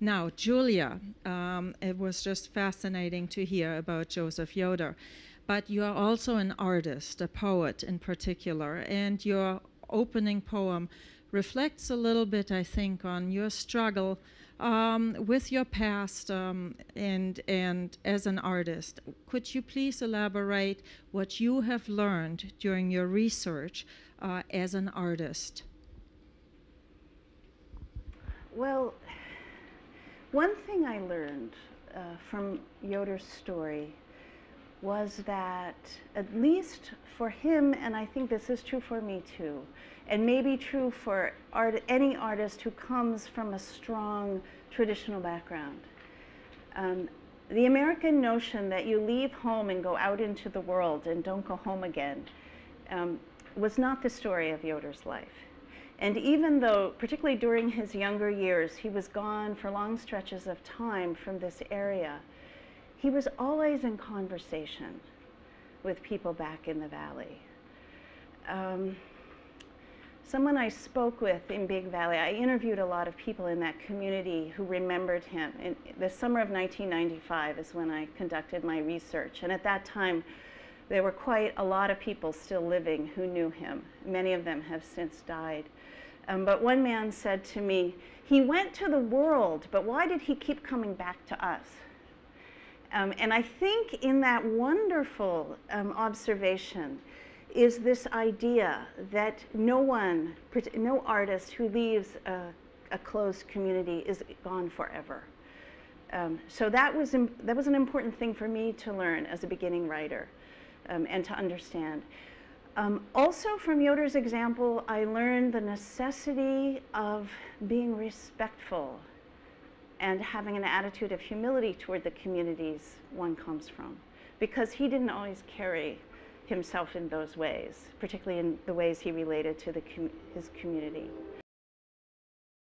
Now, Julia, it was just fascinating to hear about Joseph Yoder, but you are also an artist, a poet in particular, and your opening poem reflects a little bit, I think, on your struggle with your past and as an artist. Could you please elaborate what you have learned during your research as an artist? Well, one thing I learned from Yoder's story was that, at least for him, and I think this is true for me too, and maybe true for any artist who comes from a strong traditional background, the American notion that you leave home and go out into the world and don't go home again was not the story of Yoder's life. And even though, particularly during his younger years, he was gone for long stretches of time from this area, he was always in conversation with people back in the valley. Someone I spoke with in Big Valley, I interviewed a lot of people in that community who remembered him. In the summer of 1995 is when I conducted my research. And at that time, there were quite a lot of people still living who knew him. Many of them have since died. But one man said to me, he went to the world, but why did he keep coming back to us? And I think in that wonderful observation is this idea that no artist who leaves a closed community is gone forever. So that was an important thing for me to learn as a beginning writer and to understand. Also from Yoder's example, I learned the necessity of being respectful and having an attitude of humility toward the communities one comes from, because he didn't always carry himself in those ways, particularly in the ways he related to his community.